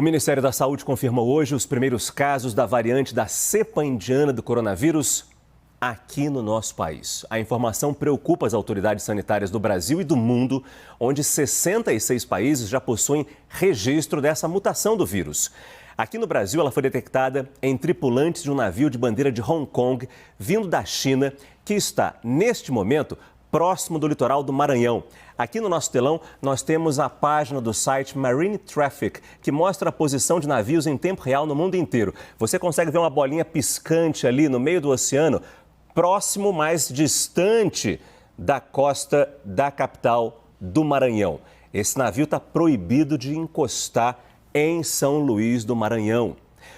O Ministério da Saúde confirmou hoje os primeiros casos da variante da cepa indiana do coronavírus aqui no nosso país. A informação preocupa as autoridades sanitárias do Brasil e do mundo, onde 66 países já possuem registro dessa mutação do vírus. Aqui no Brasil, ela foi detectada em tripulantes de um navio de bandeira de Hong Kong, vindo da China, que está, neste momento, próximo do litoral do Maranhão. Aqui no nosso telão, nós temos a página do site Marine Traffic, que mostra a posição de navios em tempo real no mundo inteiro. Você consegue ver uma bolinha piscante ali no meio do oceano, próximo, mais distante da costa da capital do Maranhão. Esse navio está proibido de encostar em São Luís do Maranhão.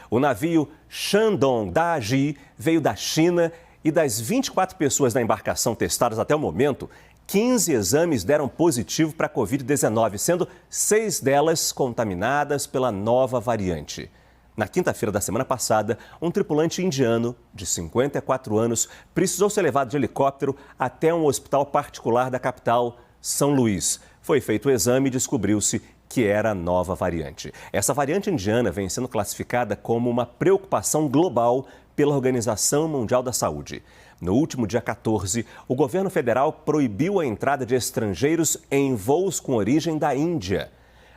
O navio Shandong Daji veio da China e das 24 pessoas da embarcação testadas até o momento, 15 exames deram positivo para a Covid-19, sendo 6 delas contaminadas pela nova variante. Na quinta-feira da semana passada, um tripulante indiano de 54 anos precisou ser levado de helicóptero até um hospital particular da capital, São Luís. Foi feito o exame e descobriu-se que era a nova variante. Essa variante indiana vem sendo classificada como uma preocupação global pela Organização Mundial da Saúde. No último dia 14, o governo federal proibiu a entrada de estrangeiros em voos com origem da Índia.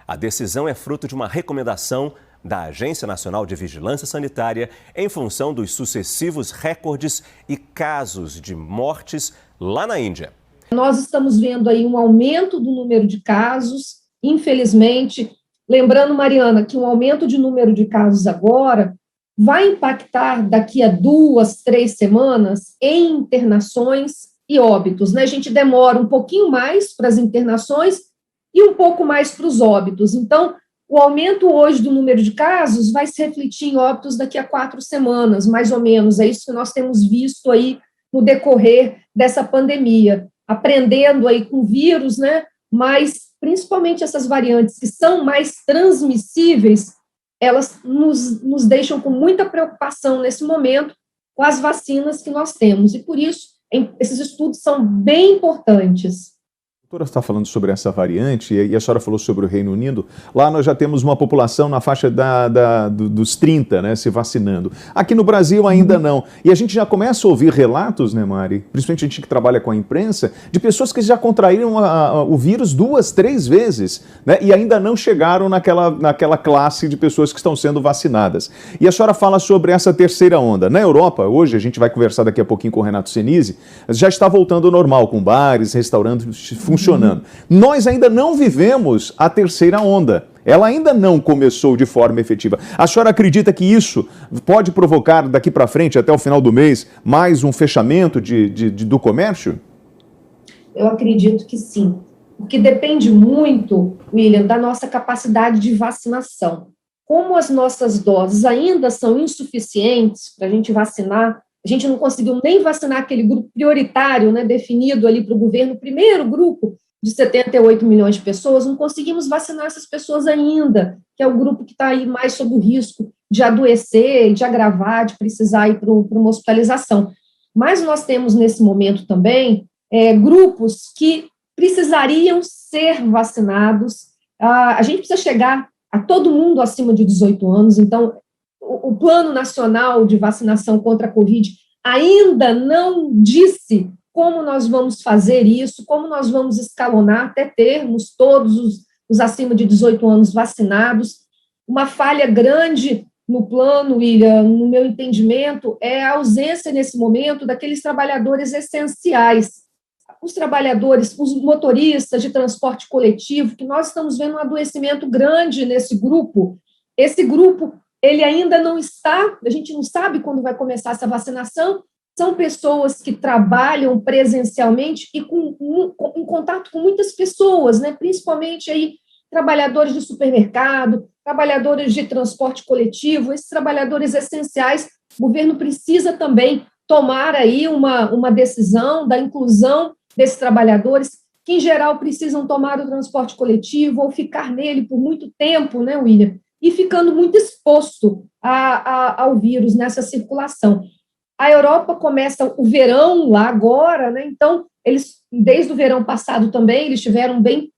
A decisão é fruto de uma recomendação da Agência Nacional de Vigilância Sanitária em função dos sucessivos recordes e casos de mortes lá na Índia. Nós estamos vendo aí um aumento do número de casos, infelizmente. Lembrando, Mariana, que um aumento de número de casos agora vai impactar daqui a 2, 3 semanas em internações e óbitos, né? A gente demora um pouquinho mais para as internações e um pouco mais para os óbitos. Então, o aumento hoje do número de casos vai se refletir em óbitos daqui a 4 semanas, mais ou menos. É isso que nós temos visto aí no decorrer dessa pandemia, aprendendo aí com o vírus, né? Mas, principalmente essas variantes que são mais transmissíveis, elas nos deixam com muita preocupação nesse momento com as vacinas que nós temos. E, por isso, esses estudos são bem importantes. A doutora está falando sobre essa variante e a senhora falou sobre o Reino Unido. Lá nós já temos uma população na faixa dos 30, né, se vacinando. Aqui no Brasil ainda não. E a gente já começa a ouvir relatos, né, Mari? Principalmente a gente que trabalha com a imprensa, de pessoas que já contraíram o vírus 2, 3 vezes, né, e ainda não chegaram naquela classe de pessoas que estão sendo vacinadas. E a senhora fala sobre essa terceira onda. Na Europa, hoje, a gente vai conversar daqui a pouquinho com o Renato Senise, já está voltando ao normal, com bares, restaurantes funcionando. Nós ainda não vivemos a terceira onda. Ela ainda não começou de forma efetiva. A senhora acredita que isso pode provocar, daqui para frente, até o final do mês, mais um fechamento do comércio? Eu acredito que sim. Porque depende muito, William, da nossa capacidade de vacinação. Como as nossas doses ainda são insuficientes para a gente vacinar, a gente não conseguiu nem vacinar aquele grupo prioritário, né, definido ali para o governo, o primeiro grupo de 78 milhões de pessoas, não conseguimos vacinar essas pessoas ainda, que é o grupo que está aí mais sob o risco de adoecer, de agravar, de precisar ir para uma hospitalização. Mas nós temos, nesse momento também, grupos que precisariam ser vacinados. A gente precisa chegar a todo mundo acima de 18 anos, então o Plano Nacional de Vacinação contra a Covid ainda não disse como nós vamos fazer isso, como nós vamos escalonar até termos todos os acima de 18 anos vacinados. Uma falha grande no plano, William, no meu entendimento, é a ausência, nesse momento, daqueles trabalhadores essenciais. Os trabalhadores, os motoristas de transporte coletivo, que nós estamos vendo um adoecimento grande nesse grupo. Esse grupo, ele ainda não está, a gente não sabe quando vai começar essa vacinação, são pessoas que trabalham presencialmente e em contato com muitas pessoas, né? Principalmente aí trabalhadores de supermercado, trabalhadores de transporte coletivo, esses trabalhadores essenciais. O governo precisa também tomar aí uma decisão da inclusão desses trabalhadores, que em geral precisam tomar o transporte coletivo ou ficar nele por muito tempo, né, William? E ficando muito exposto ao vírus nessa circulação. A Europa começa o verão lá agora, né? Então, eles, desde o verão passado também, eles tiveram bem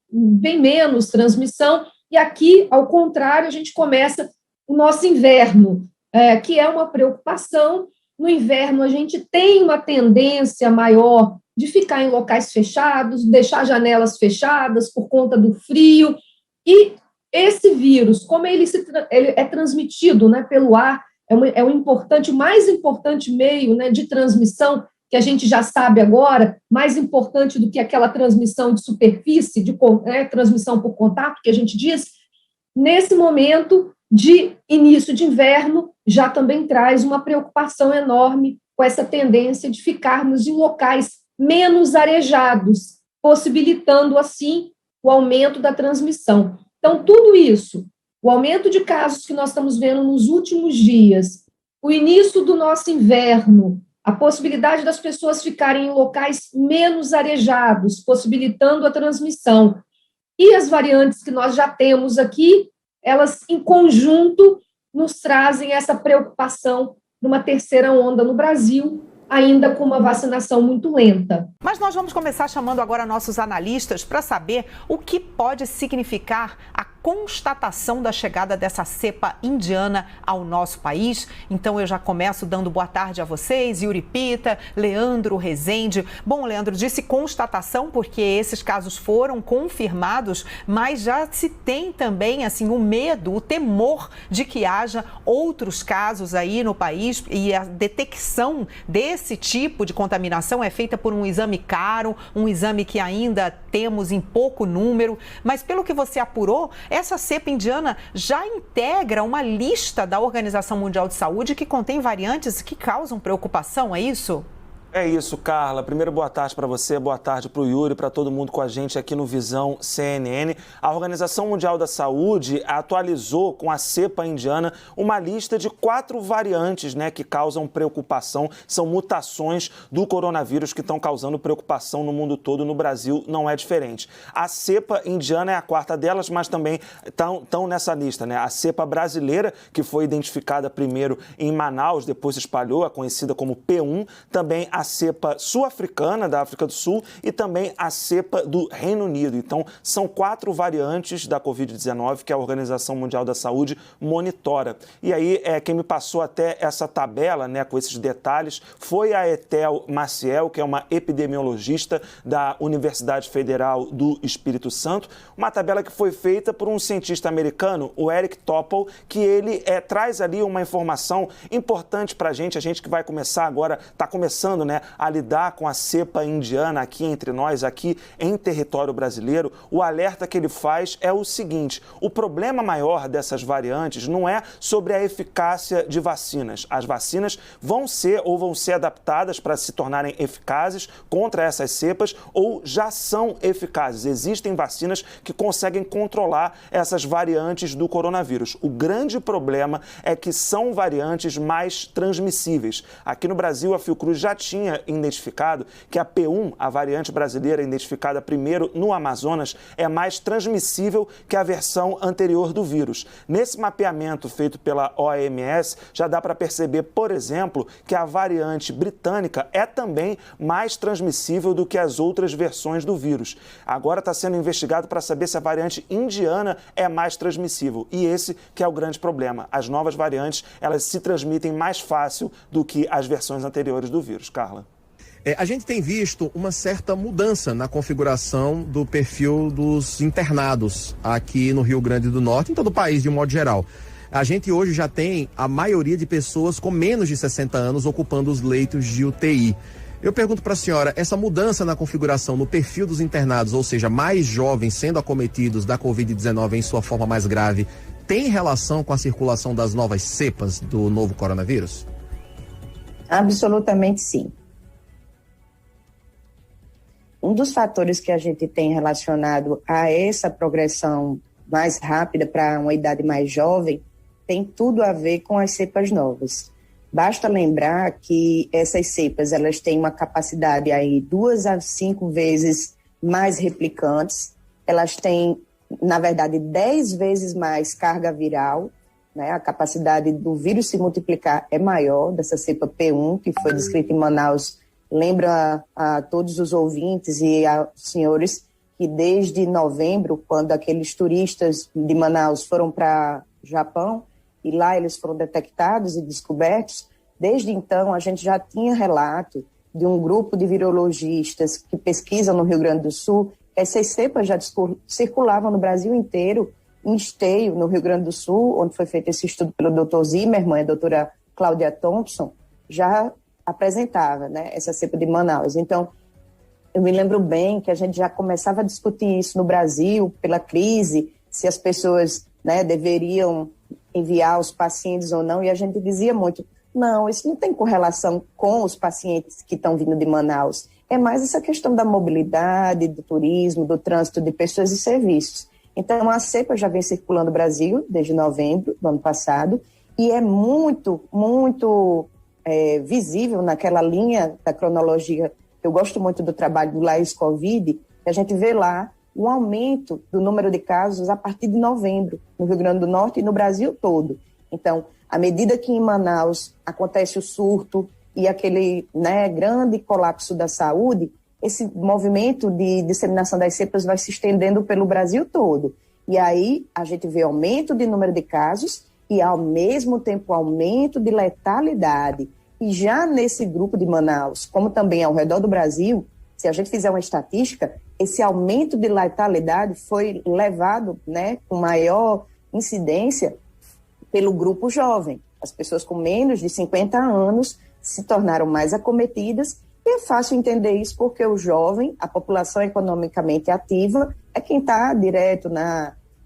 menos transmissão, E aqui, ao contrário, a gente começa o nosso inverno, que é uma preocupação. No inverno, a gente tem uma tendência maior de ficar em locais fechados, deixar janelas fechadas por conta do frio. E esse vírus, como ele é transmitido, né, pelo ar, é o mais importante meio, né, de transmissão, que a gente já sabe agora, mais importante do que aquela transmissão de superfície, transmissão por contato, que a gente diz, nesse momento de início de inverno, já também traz uma preocupação enorme com essa tendência de ficarmos em locais menos arejados, possibilitando, assim, o aumento da transmissão. Então, tudo isso, o aumento de casos que nós estamos vendo nos últimos dias, o início do nosso inverno, a possibilidade das pessoas ficarem em locais menos arejados, possibilitando a transmissão, e as variantes que nós já temos aqui, elas, em conjunto, nos trazem essa preocupação de uma terceira onda no Brasil, ainda com uma vacinação muito lenta. Mas nós vamos começar chamando agora nossos analistas para saber o que pode significar a constatação da chegada dessa cepa indiana ao nosso país. Então eu já começo dando boa tarde a vocês, Yuri Pita, Leandro Rezende. Bom, Leandro, disse constatação porque esses casos foram confirmados, mas já se tem também assim o medo, o temor de que haja outros casos aí no país, e a detecção desse tipo de contaminação é feita por um exame caro, um exame que ainda temos em pouco número, mas pelo que você apurou, essa cepa indiana já integra uma lista da Organização Mundial de Saúde que contém variantes que causam preocupação, é isso? É isso, Carla. Primeiro, boa tarde para você, boa tarde para o Yuri, para todo mundo com a gente aqui no Visão CNN. A Organização Mundial da Saúde atualizou com a cepa indiana uma lista de 4 variantes, né, que causam preocupação. São mutações do coronavírus que estão causando preocupação no mundo todo. No Brasil não é diferente. A cepa indiana é a 4ª delas, mas também estão nessa lista, né? A cepa brasileira, que foi identificada primeiro em Manaus, depois se espalhou, a conhecida como P1, também a cepa sul-africana, da África do Sul, e também a cepa do Reino Unido. Então, são 4 variantes da Covid-19 que a Organização Mundial da Saúde monitora. E aí, quem me passou até essa tabela, né, com esses detalhes, foi a Ethel Maciel, que é uma epidemiologista da Universidade Federal do Espírito Santo, uma tabela que foi feita por um cientista americano, o Eric Topol, que ele traz ali uma informação importante para a gente que vai começar agora, está começando, né, a lidar com a cepa indiana aqui entre nós, aqui em território brasileiro. O alerta que ele faz é o seguinte: o problema maior dessas variantes não é sobre a eficácia de vacinas. As vacinas vão ser adaptadas para se tornarem eficazes contra essas cepas ou já são eficazes. Existem vacinas que conseguem controlar essas variantes do coronavírus. O grande problema é que são variantes mais transmissíveis. Aqui no Brasil, a Fiocruz já tinha identificado que a P1, a variante brasileira identificada primeiro no Amazonas, é mais transmissível que a versão anterior do vírus. Nesse mapeamento feito pela OMS, já dá para perceber, por exemplo, que a variante britânica é também mais transmissível do que as outras versões do vírus. Agora está sendo investigado para saber se a variante indiana é mais transmissível. E esse que é o grande problema. As novas variantes, elas se transmitem mais fácil do que as versões anteriores do vírus. Carla. A gente tem visto uma certa mudança na configuração do perfil dos internados aqui no Rio Grande do Norte, em todo o país de um modo geral. A gente hoje já tem a maioria de pessoas com menos de 60 anos ocupando os leitos de UTI. Eu pergunto para a senhora, essa mudança na configuração, no perfil dos internados, ou seja, mais jovens sendo acometidos da Covid-19 em sua forma mais grave, tem relação com a circulação das novas cepas do novo coronavírus? Absolutamente sim. Um dos fatores que a gente tem relacionado a essa progressão mais rápida para uma idade mais jovem tem tudo a ver com as cepas novas. Basta lembrar que essas cepas, elas têm uma capacidade aí 2 a 5 vezes mais replicantes, elas têm, na verdade, 10 vezes mais carga viral, né? A capacidade do vírus se multiplicar é maior, dessa cepa P1, que foi descrita em Manaus. Lembra a todos os ouvintes e aos senhores que desde novembro, quando aqueles turistas de Manaus foram para o Japão, e lá eles foram detectados e descobertos, desde então a gente já tinha relato de um grupo de virologistas que pesquisam no Rio Grande do Sul. Essas cepas já circulavam no Brasil inteiro, em Esteio, no Rio Grande do Sul, onde foi feito esse estudo pelo Dr. Zimmermann e a doutora Cláudia Thompson, já apresentava, né, essa cepa de Manaus. Então, eu me lembro bem que a gente já começava a discutir isso no Brasil, pela crise, se as pessoas, né, deveriam enviar os pacientes ou não, e a gente dizia muito, não, isso não tem correlação com os pacientes que estão vindo de Manaus, é mais essa questão da mobilidade, do turismo, do trânsito de pessoas e serviços. Então, a cepa já vem circulando no Brasil desde novembro do ano passado, e é muito, muito visível naquela linha da cronologia. Eu gosto muito do trabalho do Laís Covid, que a gente vê lá um aumento do número de casos a partir de novembro, no Rio Grande do Norte e no Brasil todo. Então, à medida que em Manaus acontece o surto e aquele, né, grande colapso da saúde, esse movimento de disseminação das cepas vai se estendendo pelo Brasil todo. E aí a gente vê aumento de número de casos e, ao mesmo tempo, aumento de letalidade. E já nesse grupo de Manaus, como também ao redor do Brasil, se a gente fizer uma estatística, esse aumento de letalidade foi levado, né, com maior incidência pelo grupo jovem. As pessoas com menos de 50 anos se tornaram mais acometidas, e é fácil entender isso porque o jovem, a população economicamente ativa, é quem está direto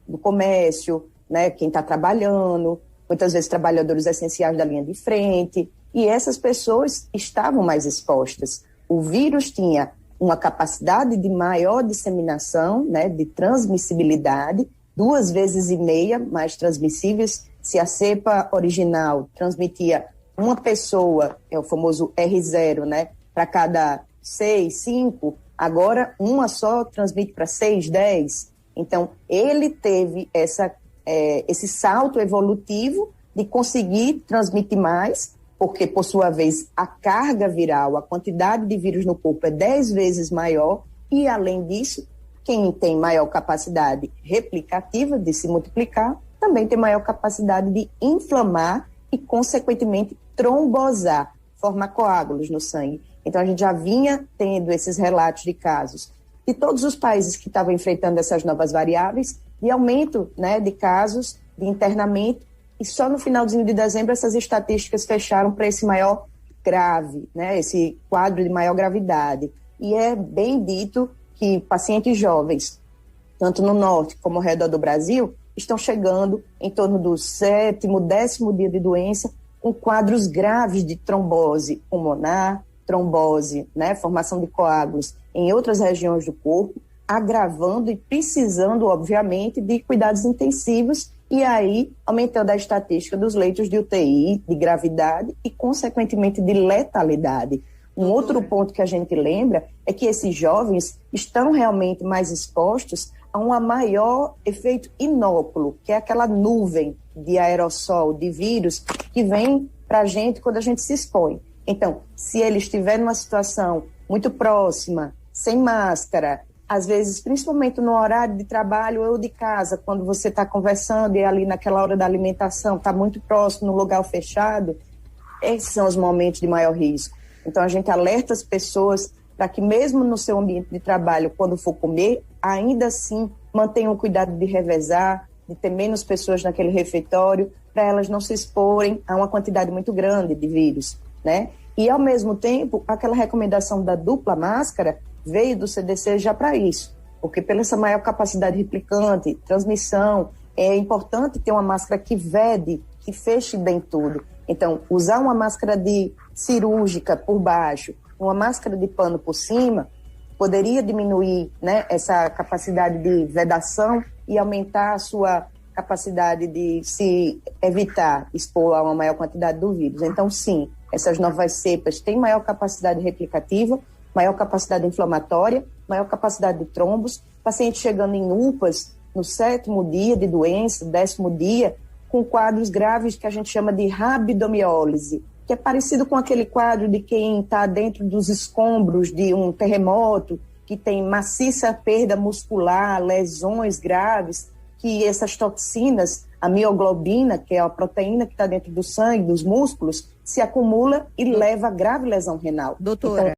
no comércio, né, quem está trabalhando, muitas vezes trabalhadores essenciais da linha de frente, e essas pessoas estavam mais expostas. O vírus tinha uma capacidade de maior disseminação, né, de transmissibilidade, 2,5 vezes mais transmissíveis. Se a cepa original transmitia uma pessoa, é o famoso R0, né, para cada 6, 5, agora uma só transmite para 6, 10. Então, ele teve esse salto evolutivo de conseguir transmitir mais, porque, por sua vez, a carga viral, a quantidade de vírus no corpo é 10 vezes maior, e, além disso, quem tem maior capacidade replicativa de se multiplicar, também tem maior capacidade de inflamar e, consequentemente, trombosar, formar coágulos no sangue. Então, a gente já vinha tendo esses relatos de casos de todos os países que estavam enfrentando essas novas variáveis, de aumento, né, de casos, de internamento, e só no finalzinho de dezembro essas estatísticas fecharam para esse maior grave, né, esse quadro de maior gravidade. E é bem dito que pacientes jovens, tanto no norte como ao redor do Brasil, estão chegando em torno do 7º, 10º dia de doença, com quadros graves de trombose pulmonar, trombose, né, formação de coágulos em outras regiões do corpo, agravando e precisando, obviamente, de cuidados intensivos, e aí aumentando a estatística dos leitos de UTI, de gravidade e, consequentemente, de letalidade. Um outro ponto que a gente lembra é que esses jovens estão realmente mais expostos a um maior efeito inóculo, que é aquela nuvem de aerossol, de vírus, que vem para a gente quando a gente se expõe. Então, se ele estiver numa situação muito próxima, sem máscara, às vezes, principalmente no horário de trabalho ou de casa, quando você está conversando e ali naquela hora da alimentação, está muito próximo, no lugar fechado, esses são os momentos de maior risco. Então, a gente alerta as pessoas para que mesmo no seu ambiente de trabalho, quando for comer, ainda assim mantenham o cuidado de revezar, de ter menos pessoas naquele refeitório, para elas não se exporem a uma quantidade muito grande de vírus, né? E, ao mesmo tempo, aquela recomendação da dupla máscara veio do CDC já para isso, porque pela essa maior capacidade replicante, transmissão, é importante ter uma máscara que vede, que feche bem tudo. Então, usar uma máscara cirúrgica por baixo, uma máscara de pano por cima, poderia diminuir, né, essa capacidade de vedação e aumentar a sua capacidade de se evitar expor a uma maior quantidade do vírus. Então, sim, essas novas cepas têm maior capacidade replicativa, maior capacidade inflamatória, maior capacidade de trombos, pacientes chegando em UPAs no 7º dia de doença, 10º dia, com quadros graves que a gente chama de rabdomiólise, que é parecido com aquele quadro de quem está dentro dos escombros de um terremoto, que tem maciça perda muscular, lesões graves, que essas toxinas, a mioglobina, que é a proteína que está dentro do sangue, dos músculos, se acumula e leva a grave lesão renal. Doutora,